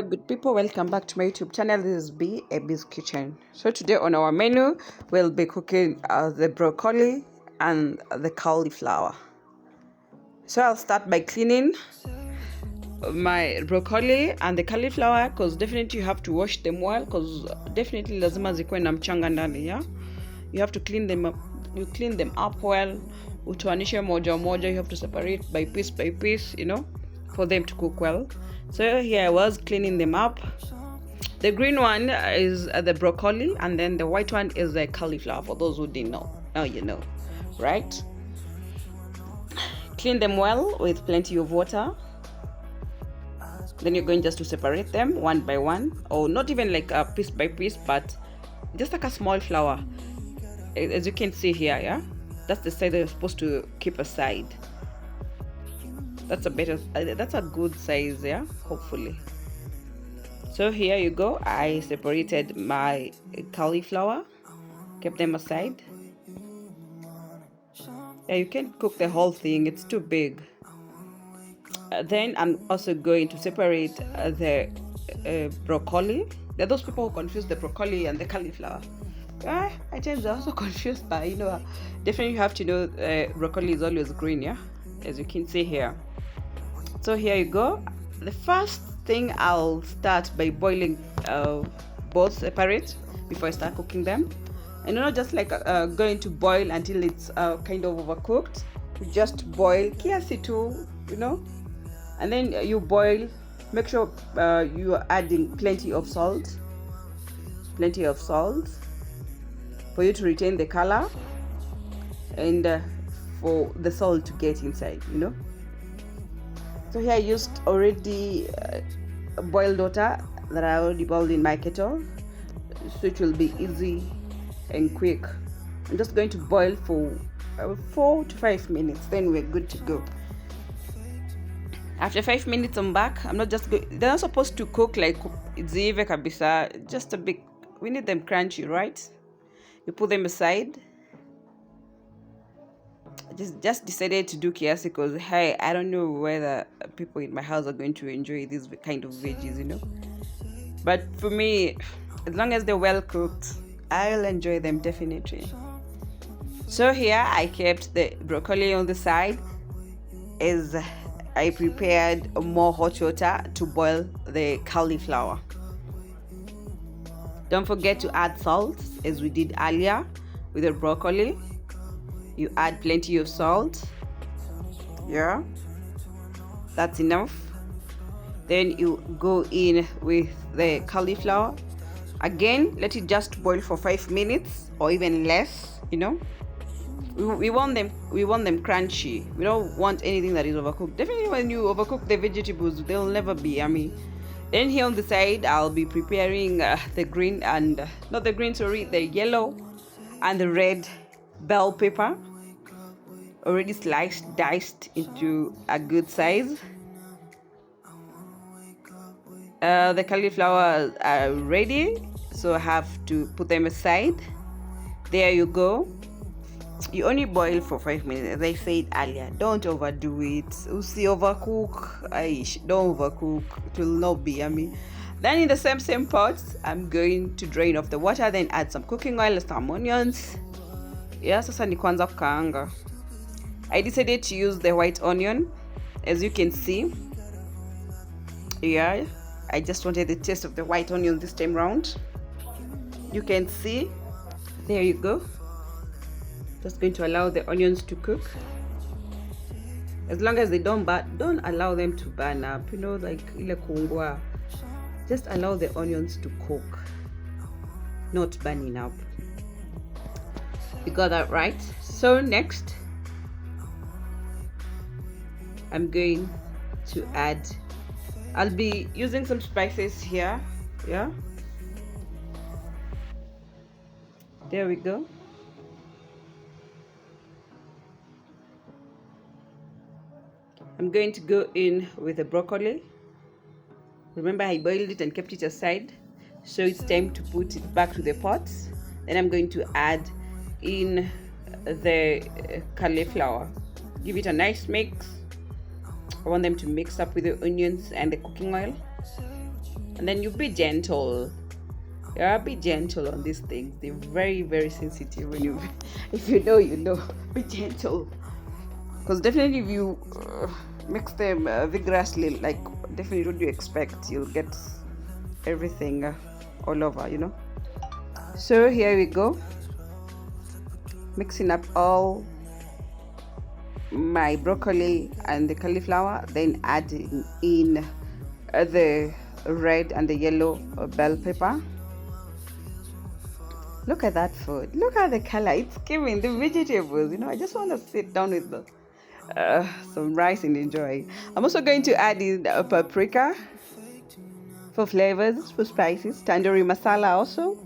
Hello good people, welcome back to my YouTube channel. This is Abby's Kitchen. So today on our menu we'll be cooking the broccoli and the cauliflower. So I'll start by cleaning my broccoli and the cauliflower, because definitely you have to wash them well, because definitely lazima zikuwe na mchanga ndani, yeah? You have to clean them up. You clean them up well, utoanishe moja moja. You have to separate by piece, you know, for them to cook well. So here I was cleaning them up. The green one is the broccoli, and then the white one is the cauliflower. For those who didn't know, now you know, right? Clean them well with plenty of water. Then you're going just to separate them one by one, or not even like a piece by piece, but just like a small flower. As you can see here, yeah, that's the side that you're supposed to keep aside. That's a good size, yeah, hopefully. So here you go, I separated my cauliflower, kept them aside. Yeah, you can't cook the whole thing, it's too big. Then I'm also going to separate the broccoli. There are those people who confuse the broccoli and the cauliflower. I tend to also confused, but you know, definitely you have to know broccoli is always green, yeah, as you can see here. So here you go. The first thing, I'll start by boiling both separate before I start cooking them. And you're not just like going to boil until it's kind of overcooked. You just boil kiasi tu, you know, and then you boil. Make sure you are adding plenty of salt for you to retain the color and for the salt to get inside, you know. So here I used already boiled water that I already boiled in my kettle, so it will be easy and quick. I'm just going to boil for 4 to 5 minutes, then we're good to go. After 5 minutes I'm back. I'm not just they're not supposed to cook like zive kabisa, just a bit. We need them crunchy, right? You put them aside. Just decided to do kiasi because, hey, I don't know whether people in my house are going to enjoy these kind of veggies, you know. But for me, as long as they're well cooked, I'll enjoy them definitely. So here I kept the broccoli on the side as I prepared more hot water to boil the cauliflower. Don't forget to add salt as we did earlier with the broccoli. You add plenty of salt. Yeah, that's enough. Then you go in with the cauliflower. Again, let it just boil for 5 minutes or even less, you know. We want them crunchy. We don't want anything that is overcooked. Definitely when you overcook the vegetables, they'll never be yummy. Then here on the side, I'll be preparing the green and not the green, sorry, the yellow and the red bell pepper, already sliced, diced into a good size. The cauliflower are ready, so I have to put them aside. There you go. You only boil for 5 minutes, as I said earlier. Don't overdo it. Usi overcook. Don't overcook. It will not be yummy. Then in the same pot, I'm going to drain off the water, then add some cooking oil, some onions. Yeah, sasa ni kwanza kukaanga. I decided to use the white onion, as you can see. Yeah, I just wanted the taste of the white onion this time round. You can see. There you go. Just going to allow the onions to cook. As long as they don't allow them to burn up, you know, like ile kungwa. Just allow the onions to cook, not burning up. You got that right? So next, I'm going to add, I'll be using some spices here. Yeah, there we go. I'm going to go in with the broccoli. Remember, I boiled it and kept it aside, so it's time to put it back to the pot. Then I'm going to add in the cauliflower. Give it a nice mix. I want them to mix up with the onions and the cooking oil. And then you be gentle. Yeah, be gentle on these things. They're very, very sensitive. When you, if you know, you know. Be gentle, because definitely if you mix them vigorously, like definitely what you expect, you'll get everything all over, you know. So here we go, mixing up all my broccoli and the cauliflower, then adding in the red and the yellow bell pepper. Look at that food. Look at the color. It's giving the vegetables. You know, I just want to sit down with some rice and enjoy. I'm also going to add in paprika for flavors, for spices. Tandoori masala also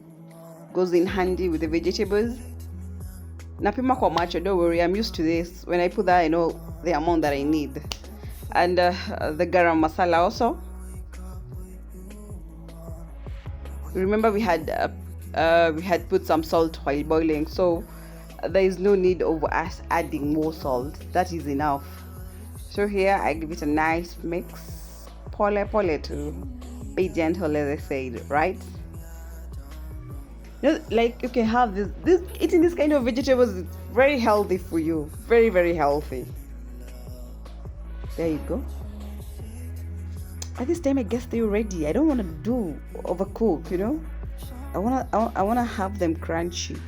goes in handy with the vegetables. Napima kwa macho, don't worry, I'm used to this. When I put that, I know the amount that I need. And the garam masala also. Remember, we had put some salt while boiling, so there is no need of us adding more salt. That is enough. So here I give it a nice mix. Pole to be gentle, as I said, right? You know, like you can have this eating this kind of vegetables is very healthy for you. Very, very healthy. There you go. At this time, I guess they're ready. I don't want to do overcook, you know. I wanna have them crunchy.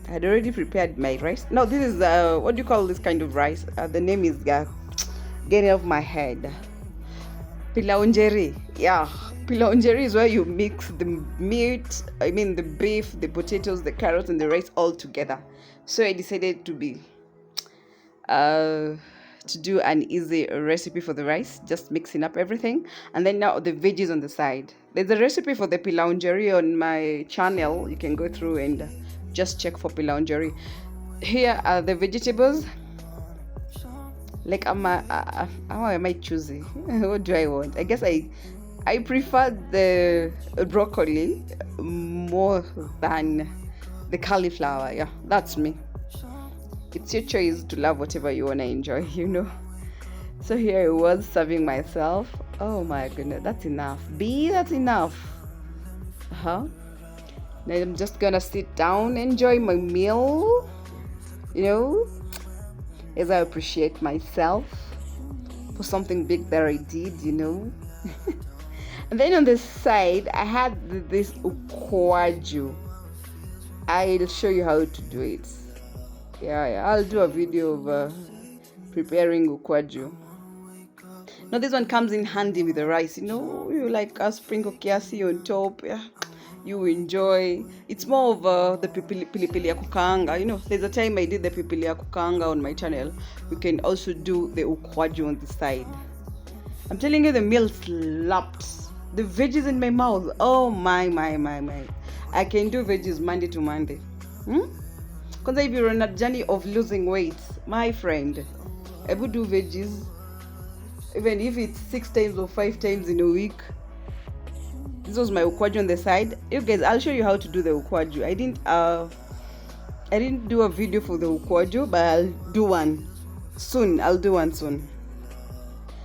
I had already prepared my rice. No, this is what do you call this kind of rice? The name is getting off my head. Pilaunjeri. Yeah, pilaunjeri is where you mix the meat. I mean the beef, the potatoes, the carrots, and the rice all together. So I decided to do an easy recipe for the rice, just mixing up everything, and then now the veggies on the side. There's a recipe for the pilaunjeri on my channel. You can go through and just check for pilaunjeri. Here are the vegetables. Like how am I choosing? What do I want? I guess I prefer the broccoli more than the cauliflower. Yeah, that's me. It's your choice to love whatever you want to enjoy, you know. So here I was serving myself. Oh my goodness, that's enough. That's enough. Now I'm just gonna sit down, enjoy my meal, you know, as I appreciate myself for something big that I did, you know. And then on the side, I had this ukwaju. I'll show you how to do it. Yeah, I'll do a video of preparing ukwaju. Now this one comes in handy with the rice, you know. You like a sprinkle kiasi on top. Yeah, you enjoy. It's more of the pilipili ya kukaanga. You know, there's a time I did the pilipili ya kukaanga on my channel. You can also do the ukwaju on the side. I'm telling you, the meal slapped. The veggies in my mouth. Oh my. I can do veggies Monday to Monday. Because if you're on a journey of losing weight, my friend, I would do veggies, even if it's 6 times or 5 times in a week. This was my ukwaju on the side. You guys, I'll show you how to do the ukwaju. I didn't do a video for the ukwaju, but I'll do one soon.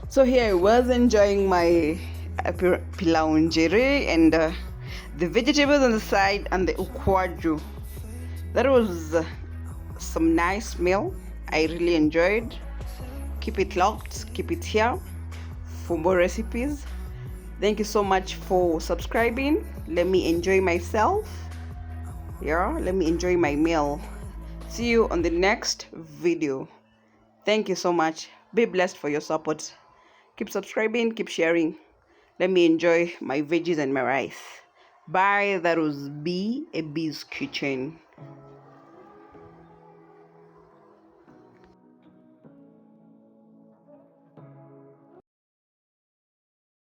So here I was enjoying my pilaunjeri and the vegetables on the side and the ukwaju. That was some nice meal. I really enjoyed. Keep it locked, keep it here for more recipes. Thank you so much for subscribing. Let me enjoy myself. Yeah, let me enjoy my meal. See you on the next video. Thank you so much. Be blessed for your support. Keep subscribing, keep sharing. Let me enjoy my veggies and my rice. Bye. That was B, a B's Kitchen.